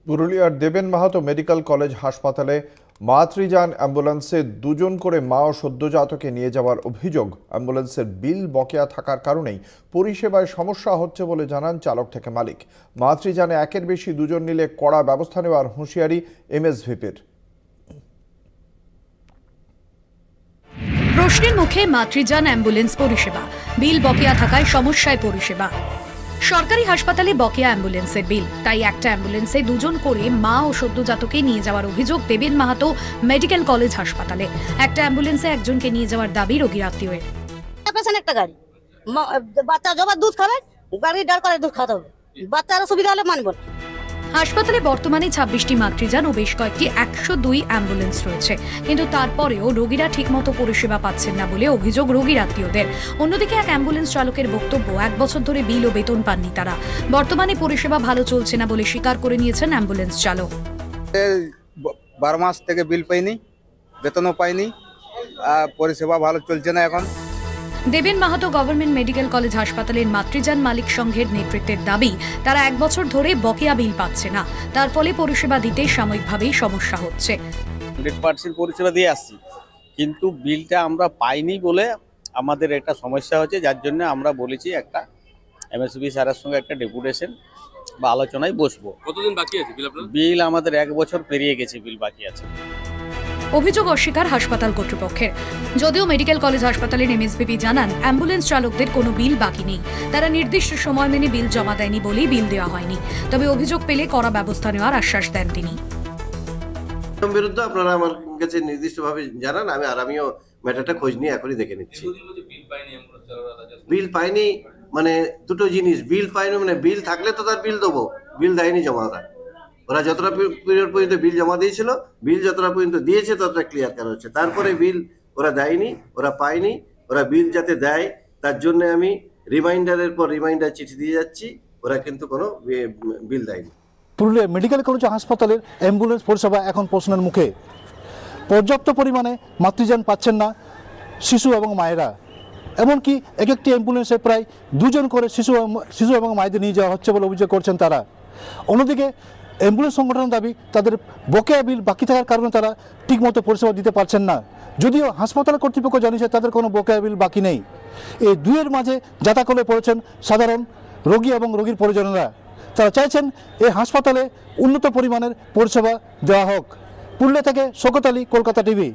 পুরুলিয়ার দেবেন Mahato medical college হাসপাতালে মাতৃযান অ্যাম্বুলেন্সে দুজন করে মা ও সদ্যজাতকে নিয়ে যাওয়ার অভিযোগ। অ্যাম্বুলেন্সের বিল বকেয়া থাকার কারণেই পরিষেবায় সমস্যা হচ্ছে বলে জানান চালক থেকে মালিক। মাতৃযানে একের বেশি দুজন নিলে কড়া ব্যবস্থা নেওয়ার হুঁশিয়ারি এমএসভিপির। প্রশ্নের মুখে মাতৃযান অ্যাম্বুলেন্স পরিষেবা, বিল বকেয়া থাকায় সমস্যায় পরিষেবা। সরকারি হাসপাতালে বকেয়া অ্যাম্বুলেন্সের বিল, তাই একটা অ্যাম্বুলেন্সে দুজন করে মা ও সদ্যজাতকে নিয়ে যাওয়ার অভিযোগ দেবেন মাহাতো মেডিকেল কলেজ হাসপাতালে। একটা অ্যাম্বুলেন্সে একজনকে নিয়ে যাওয়ার দাবি রোগীর আত্মীয়ের। একটা গাড়ি বাচ্চা যখন দুধ খাবে, গাড়ি দাঁড় করে দুধ খাওয়াতে হবে, বাচ্চারা সুবিধা হলে মানব না। হাসপাতালে বর্তমানে 26টি মাতৃযান ও বেশ কয়েকটি 102 অ্যাম্বুলেন্স রয়েছে, কিন্তু তারপরেও রোগীরা ঠিকমতো পরিষেবা পাচ্ছেন না বলে অভিযোগ রোগীর আত্মীয়দের। অন্যদিকে এক অ্যাম্বুলেন্স চালকের বক্তব্য, 1 বছর ধরে বিল ও বেতন পাননি তারা। বর্তমানে পরিষেবা ভালো চলছে না বলে স্বীকার করে নিয়েছেন অ্যাম্বুলেন্স চালক। 12 মাস থেকে বিল পাইনি, বেতনও পাইনি, পরিষেবা ভালো চলছে না এখন। দেবেন মাহাতো গভর্নমেন্ট মেডিকেল কলেজ হাসপাতালের মাতৃযান মালিক সংঘের নেতৃত্বের দাবি, তারা 1 বছর ধরে বকেয়া বিল পাচ্ছে না, তার ফলে পরিষেবা দিতে সাময়িকভাবেই সমস্যা হচ্ছে। 100% পরিষেবা দিয়ে আসছি, কিন্তু বিলটা আমরা পাইনি বলে আমাদের একটা সমস্যা হচ্ছে, যার জন্য আমরা বলেছি একটা এমএসভি স্যারের সঙ্গে একটা ডেপুটেশন বা আলোচনায় বসবো। কতদিন বাকি আছে বিল আপনার? বিল আমাদের 1 বছর পেরিয়ে গেছে, বিল বাকি আছে। অভিযোগ অস্বীকার হাসপাতাল কর্তৃপক্ষের। যদিও মেডিকেল কলেজ হাসপাতালের এমএসভিপি জানান, অ্যাম্বুলেন্স চালকদের কোনো বিল বাকি নেই, তারা নির্দিষ্ট সময় মেনে বিল জমা দেয়নি বলেই বিল দেওয়া হয়নি। তবে অভিযোগ পেলে কড়া ব্যবস্থা নেওয়ার আশ্বাস দেন তিনি। বিরুদ্ধে আপনারা আমার কাছে নির্দিষ্টভাবে জানান, আমিও ম্যাটারটা খোঁজ নিয়ে এখনই দেখে নিচ্ছি। বিল পাইনি মানে দুটো জিনিস, বিল পাইনি মানে বিল থাকলে তো তার বিল দেবো, বিল দেয়নি জমা। ওরা যতটা পিরিয়ড পর্যন্ত বিল জমা দিয়েছিল, বিল যতটা পর্যন্ত দিয়েছে ততটা ক্লিয়ার করা হচ্ছে। তারপরে বিল ওরা দেয়নি, ওরা পায়নি, ওরা বিল যাতে দেয় তার জন্য আমি রিমাইন্ডারের পর রিমাইন্ডার চিঠি দিয়ে যাচ্ছি, ওরা কিন্তু কোনো বিল দেয়নি। পুরুলিয়া মেডিকেল কলেজ হাসপাতালের অ্যাম্বুলেন্স পরিষেবা এখন প্রশ্নের মুখে। পর্যাপ্ত পরিমাণে মাতৃযান পাচ্ছেন না শিশু এবং মায়েরা, এমনকি এক একটি অ্যাম্বুলেন্সে প্রায় 2 জন করে শিশু এবং মায়েদের নিয়ে যাওয়া হচ্ছে বলে অভিযোগ করছেন তারা। অন্যদিকে অ্যাম্বুলেন্স সংগঠনের দাবি, তাদের বকেয়া বিল বাকি থাকার কারণে তারা ঠিকমতো পরিষেবা দিতে পারছেন না। যদিও হাসপাতাল কর্তৃপক্ষ জানিয়েছে তাদের কোনো বকেয়া বিল বাকি নেই। এই দুয়ের মাঝে যাতাকলে পড়েছেন সাধারণ রোগী এবং রোগীর পরিজনেরা। তারা চাইছেন এই হাসপাতালে উন্নত পরিমাণের পরিষেবা দেওয়া হোক। পুরুলিয়া থেকে শওকত আলী, কলকাতা টিভি।